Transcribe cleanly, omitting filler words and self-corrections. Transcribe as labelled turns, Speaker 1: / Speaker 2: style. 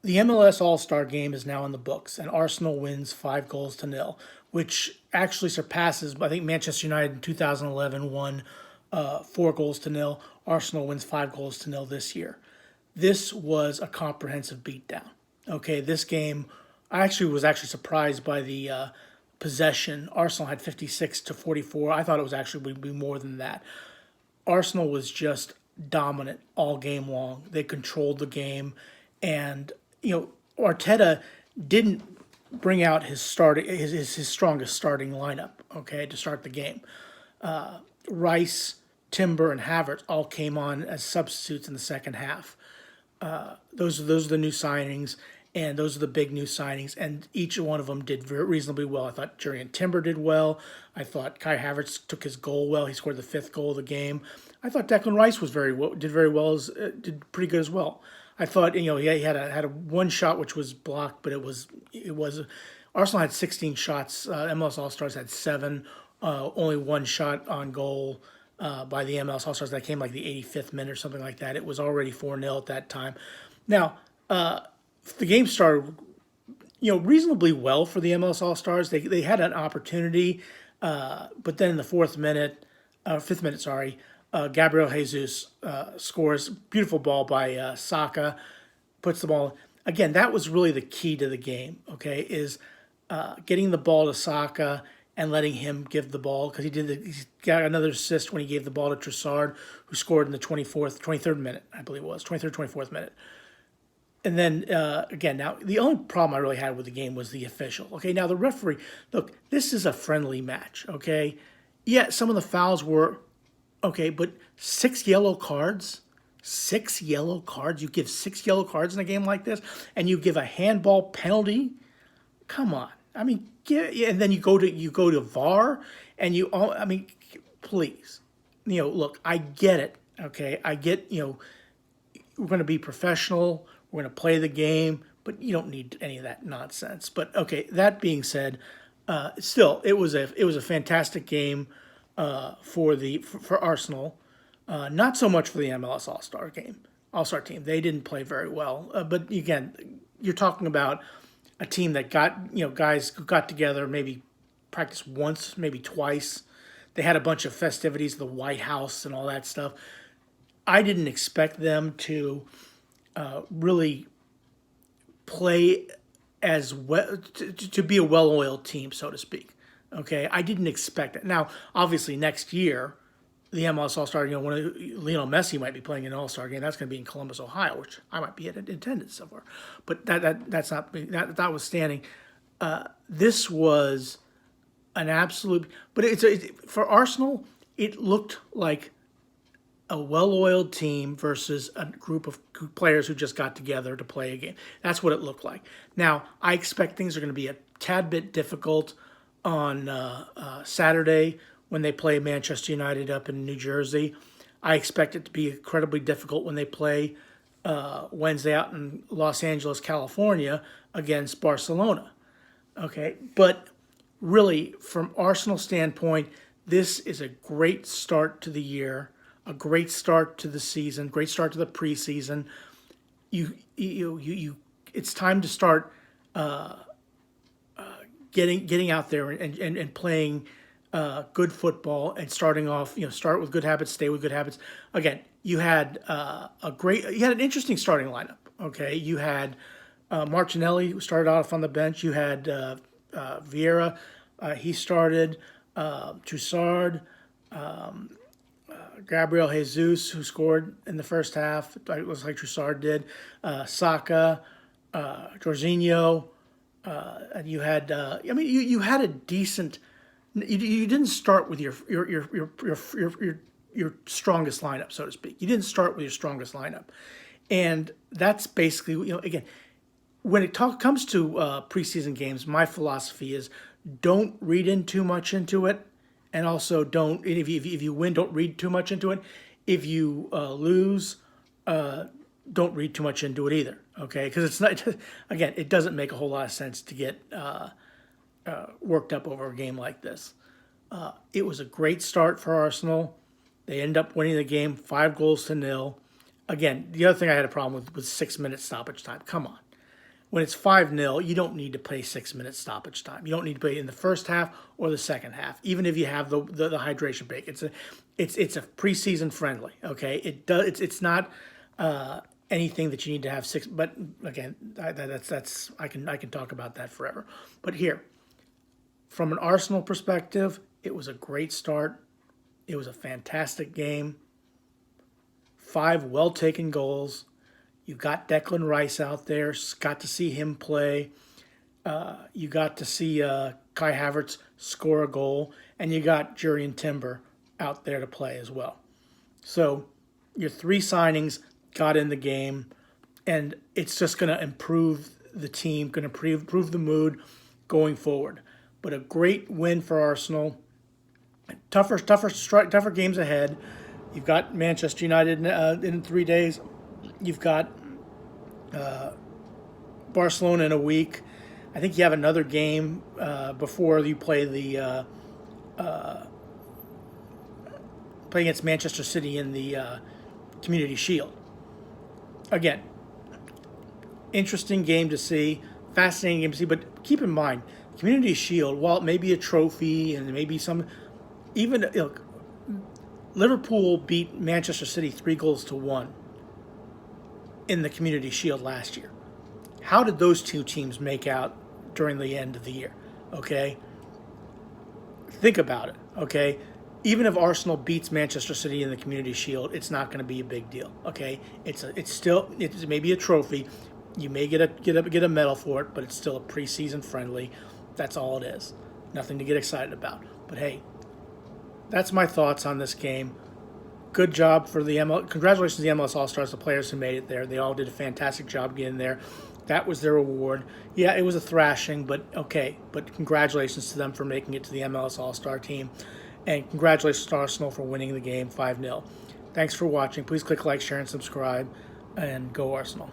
Speaker 1: The MLS All Star Game is now in the books, and Arsenal wins 5 goals to nil, which actually surpasses, I think, Manchester United in 2011 won 4 goals to nil. Arsenal wins 5 goals to nil this year. This was a comprehensive beatdown. Okay, this game, I actually was surprised by the possession. Arsenal had 56 to 44. I thought it was actually would be more than that. Arsenal was just dominant all game long. They controlled the game, and Arteta didn't bring out his strongest starting lineup. Okay, to start the game, Rice, Timber, and Havertz all came on as substitutes in the second half. Those are the new signings, and those are the big new signings, and each one of them did very reasonably well. I thought Jurriën Timber did well. I thought Kai Havertz took his goal well. He scored the fifth goal of the game. I thought Declan Rice was did very well, did pretty good as well. I thought he had a one shot which was blocked, but it was Arsenal had 16 shots. MLS All Stars had 7. Only one shot on goal by the MLS All Stars. That came like the 85th minute or something like that. It was already 4-0 at that time. Now, the game started, reasonably well for the MLS All Stars. They had an opportunity, but then in the fifth minute, sorry, Gabriel Jesus scores. Beautiful ball by Saka, puts the ball. Again, that was really the key to the game. Okay, is getting the ball to Saka and letting him give the ball, because he got another assist when he gave the ball to Trossard, who scored in the 23rd minute, I believe it was 23rd, 24th minute. And then, again, now, the only problem I really had with the game was the official. Okay, now the referee, look, this is a friendly match, okay? Yeah, some of the fouls were, okay, but 6 yellow cards? 6 yellow cards? You give 6 yellow cards in a game like this, and you give a handball penalty? Come on. I mean, and then you go to VAR, and please. Look, I get it, okay? I get, we're going to be professional. We're going to play the game, but you don't need any of that nonsense. But okay, that being said, still it was a fantastic game for Arsenal. Not so much for the MLS All Star team. They didn't play very well. But again, you're talking about a team that got guys who got together, maybe practiced once, maybe twice. They had a bunch of festivities, the White House and all that stuff. I didn't expect them to really play as well, to be a well-oiled team, so to speak. Okay, I didn't expect it. Now, obviously, next year, the MLS All Star, when Lionel Messi might be playing an All Star game, that's going to be in Columbus, Ohio, which I might be in attendance somewhere. But that's not that notwithstanding. This was an absolute. But for Arsenal, it looked like a well-oiled team versus a group of players who just got together to play a game. That's what it looked like. Now, I expect things are going to be a tad bit difficult on Saturday when they play Manchester United up in New Jersey. I expect it to be incredibly difficult when they play Wednesday out in Los Angeles, California against Barcelona. Okay, but really, from Arsenal standpoint, this is a great start to the year. A great start to the season, great start to the preseason. It's time to start getting out there and playing good football and starting off. Start with good habits, stay with good habits. Again, you had an interesting starting lineup. Okay, you had Martinelli, who started off on the bench. You had Vieira, he started. Trossard. Gabriel Jesus, who scored in the first half. It was like Trossard did. Saka, Jorginho. And you had, you had a decent. You didn't start with your strongest lineup, so to speak. You didn't start with your strongest lineup, and that's basically again, when it comes to preseason games, my philosophy is don't read in too much into it. And also, if you win, don't read too much into it. If you lose, don't read too much into it either. Okay, because it's not. Again, it doesn't make a whole lot of sense to get worked up over a game like this. It was a great start for Arsenal. They end up winning the game 5 goals to nil. Again, the other thing I had a problem with was 6 minutes stoppage time. Come on, when it's 5-0, you don't need to play 6 minutes stoppage time. You don't need to play in the first half or the second half, even if you have the hydration break. It's a preseason friendly. Okay, it's not anything that you need to have six. But again, that's I can talk about that forever. But here, from an Arsenal perspective, it was a great start. It was a fantastic game. 5 well taken goals. You got Declan Rice out there. Got to see him play. You got to see Kai Havertz score a goal, and you got Jurrien Timber out there to play as well. So your 3 signings got in the game, and it's just going to improve the team, going to improve the mood going forward. But a great win for Arsenal. Tougher games ahead. You've got Manchester United in 3 days. You've got Barcelona in a week. I think you have another game before you play play against Manchester City in the Community Shield. Again, interesting game to see, fascinating game to see. But keep in mind, Community Shield, while it may be a trophy and maybe look, Liverpool beat Manchester City 3-1 in the Community Shield last year. How did those 2 teams make out during the end of the year? Okay? Think about it, okay? Even if Arsenal beats Manchester City in the Community Shield, it's not going to be a big deal, okay? It's maybe a trophy. You may get a medal for it, but it's still a preseason friendly. That's all it is. Nothing to get excited about. But hey, that's my thoughts on this game. Good job for the congratulations to the MLS All Stars, the players who made it there. They all did a fantastic job getting there. That was their award. Yeah, it was a thrashing, but okay. But congratulations to them for making it to the MLS All Star team. And congratulations to Arsenal for winning the game 5-0. Thanks for watching. Please click like, share, and subscribe. And go Arsenal.